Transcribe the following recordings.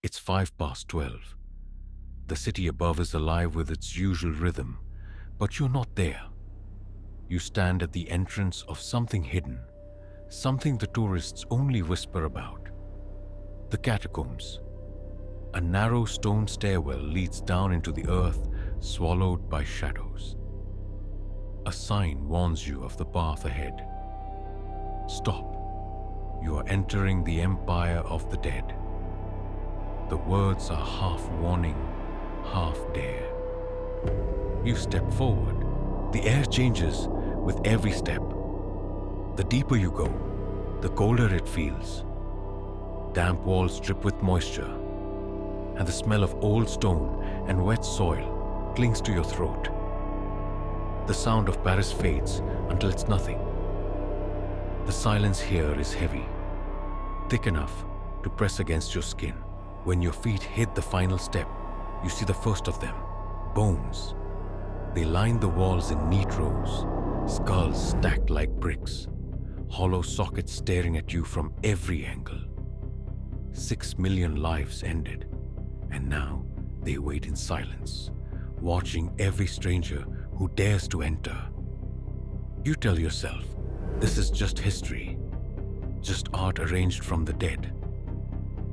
It's 12:05. The city above is alive with its usual rhythm, but you're not there. You stand at the entrance of something hidden, something the tourists only whisper about. The catacombs. A narrow stone stairwell leads down into the earth, swallowed by shadows. A sign warns you of the path ahead. Stop. You are entering the empire of the dead. The words are half warning, half dare. You step forward. The air changes with every step. The deeper you go, the colder it feels. Damp walls drip with moisture, and the smell of old stone and wet soil clings to your throat. The sound of Paris fades until it's nothing. The silence here is heavy, thick enough to press against your skin. When your feet hit the final step, you see the first of them, bones. They line the walls in neat rows, skulls stacked like bricks, hollow sockets staring at you from every angle. 6 million lives ended, and now they wait in silence, watching every stranger who dares to enter. You tell yourself, this is just history, just art arranged from the dead.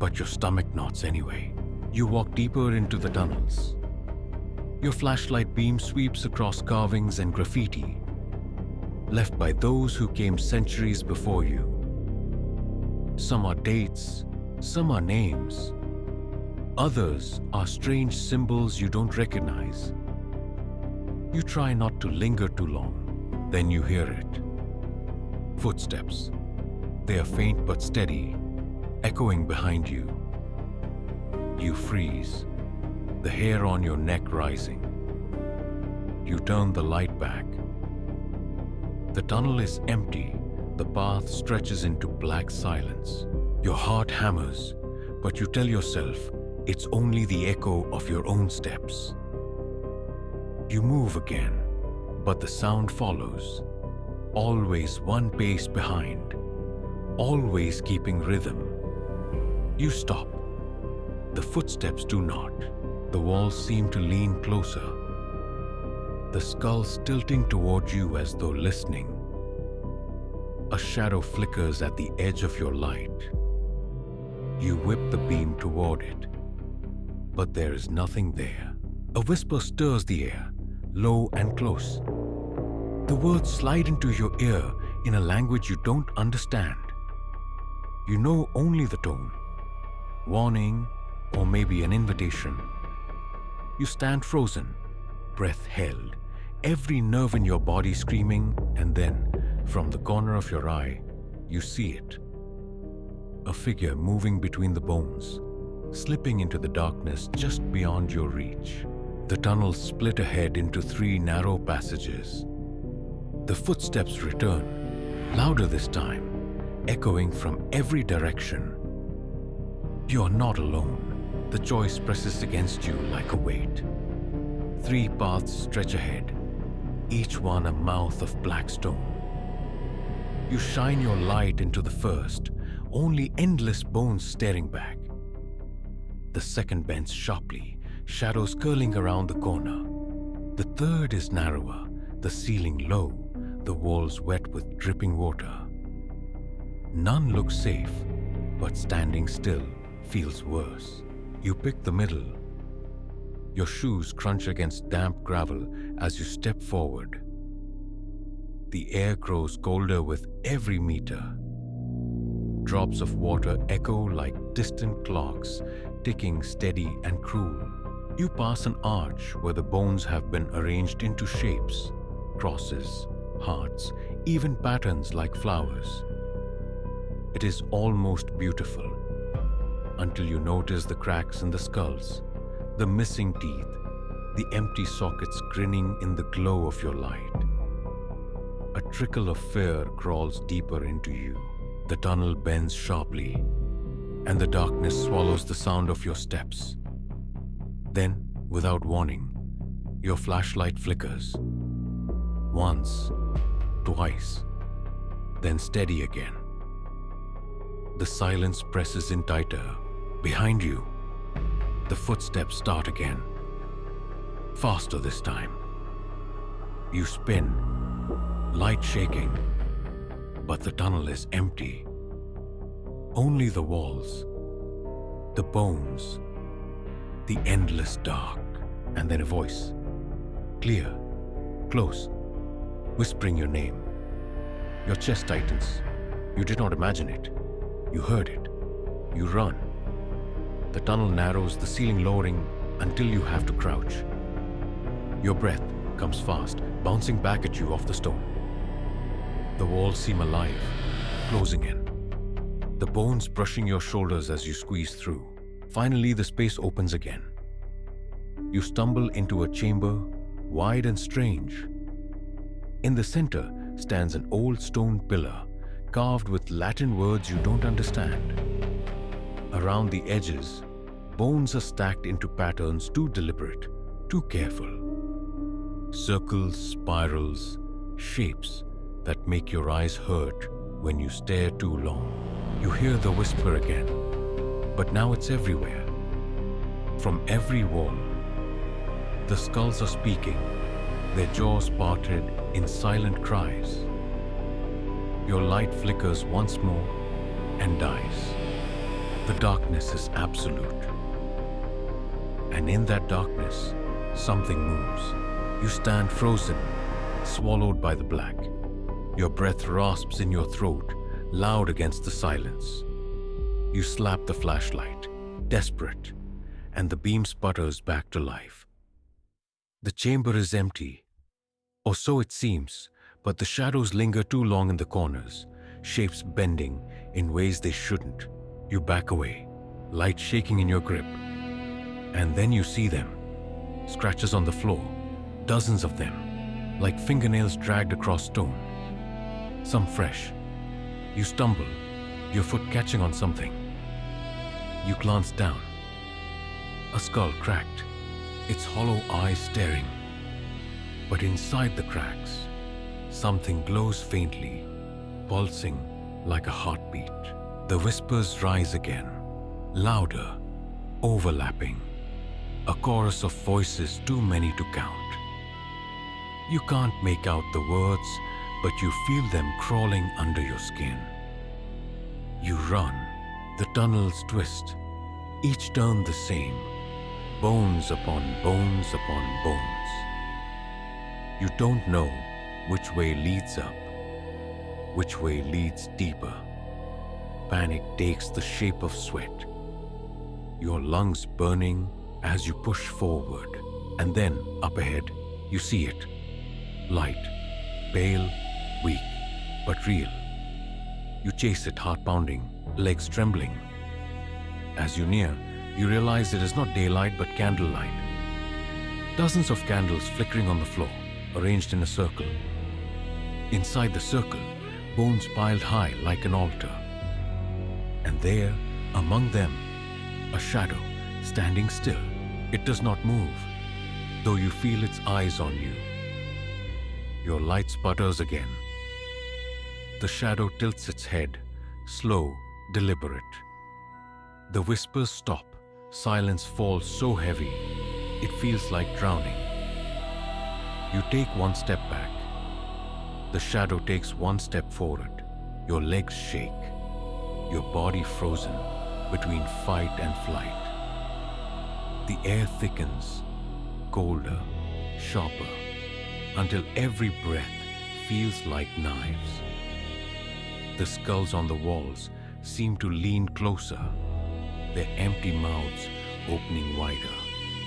But your stomach knots anyway. You walk deeper into the tunnels. Your flashlight beam sweeps across carvings and graffiti, left by those who came centuries before you. Some are dates, some are names. Others are strange symbols you don't recognize. You try not to linger too long, then you hear it. Footsteps. They are faint but steady, echoing behind you. You freeze, the hair on your neck rising. You turn the light back. The tunnel is empty. The path stretches into black silence. Your heart hammers, but you tell yourself it's only the echo of your own steps. You move again, but the sound follows, always one pace behind, always keeping rhythm. You stop. The footsteps do not. The walls seem to lean closer, the skulls tilting toward you as though listening. A shadow flickers at the edge of your light. You whip the beam toward it, but there is nothing there. A whisper stirs the air, low and close. The words slide into your ear in a language you don't understand. You know only the tone, warning, or maybe an invitation. You stand frozen, breath held, every nerve in your body screaming, and then, from the corner of your eye, you see it. A figure moving between the bones, slipping into the darkness just beyond your reach. The tunnel split ahead into 3 narrow passages. The footsteps return, louder this time, echoing from every direction. You are not alone. The choice presses against you like a weight. 3 paths stretch ahead, each one a mouth of black stone. You shine your light into the first, only endless bones staring back. The second bends sharply, shadows curling around the corner. The third is narrower, the ceiling low, the walls wet with dripping water. None look safe, but standing still feels worse. You pick the middle. Your shoes crunch against damp gravel as you step forward. The air grows colder with every meter. Drops of water echo like distant clocks, ticking steady and cruel. You pass an arch where the bones have been arranged into shapes, crosses, hearts, even patterns like flowers. It is almost beautiful, until you notice the cracks in the skulls, the missing teeth, the empty sockets grinning in the glow of your light. A trickle of fear crawls deeper into you. The tunnel bends sharply, and the darkness swallows the sound of your steps. Then, without warning, your flashlight flickers. Once, twice, then steady again. The silence presses in tighter. Behind you, The footsteps start again. Faster this time. You spin, light shaking, but the tunnel is empty. Only the walls, the bones, the endless dark, and then a voice. Clear, close, whispering your name. Your chest tightens. You did not imagine it. You heard it. You run. The tunnel narrows, the ceiling lowering until you have to crouch. Your breath comes fast, bouncing back at you off the stone. The walls seem alive, closing in. The bones brushing your shoulders as you squeeze through. Finally, the space opens again. You stumble into a chamber, wide and strange. In the center stands an old stone pillar, carved with Latin words you don't understand. Around the edges, bones are stacked into patterns too deliberate, too careful. Circles, spirals, shapes that make your eyes hurt when you stare too long. You hear the whisper again, but now it's everywhere. From every wall, the skulls are speaking, their jaws parted in silent cries. Your light flickers once more and dies. The darkness is absolute. And in that darkness, something moves. You stand frozen, swallowed by the black. Your breath rasps in your throat, loud against the silence. You slap the flashlight, desperate, and the beam sputters back to life. The chamber is empty, or so it seems, but the shadows linger too long in the corners, shapes bending in ways they shouldn't. You back away, light shaking in your grip. And then you see them. Scratches on the floor, dozens of them, like fingernails dragged across stone. Some fresh. You stumble, your foot catching on something. You glance down. A skull cracked, its hollow eyes staring. But inside the cracks, something glows faintly, pulsing like a heartbeat. The whispers rise again, louder, overlapping. A chorus of voices too many to count. You can't make out the words, but you feel them crawling under your skin. You run. The tunnels twist, each turn the same. Bones upon bones upon bones. You don't know which way leads up, which way leads deeper. Panic takes the shape of sweat. Your lungs burning as you push forward. And then, up ahead, you see it. Light, pale, weak, but real. You chase it, heart pounding, legs trembling. As you near, you realize it is not daylight but candlelight. Dozens of candles flickering on the floor, arranged in a circle. Inside the circle, bones piled high like an altar. And there, among them, a shadow standing still. It does not move, though you feel its eyes on you. Your light sputters again. The shadow tilts its head, slow, deliberate. The whispers stop. Silence falls so heavy, it feels like drowning. You take one step back. The shadow takes one step forward. Your legs shake, your body frozen between fight and flight. The air thickens, colder, sharper, until every breath feels like knives. The skulls on the walls seem to lean closer, their empty mouths opening wider.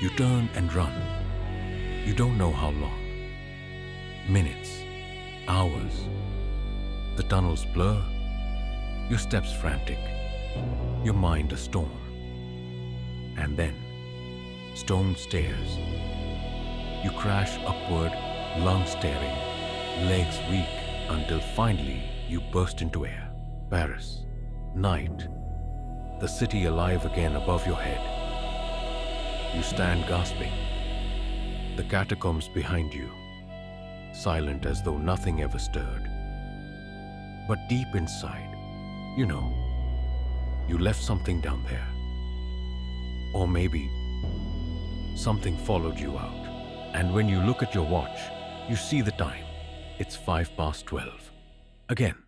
You turn and run. You don't know how long. Minutes, hours. The tunnels blur, your steps frantic, your mind a storm. And then, stone stairs. You crash upward, lungs staring, legs weak, until finally you burst into air. Paris, night, the city alive again above your head. You stand gasping, the catacombs behind you, silent as though nothing ever stirred. But deep inside, you know, you left something down there. Or maybe Something followed you out. And when you look at your watch, you see the time. It's 12:05. Again,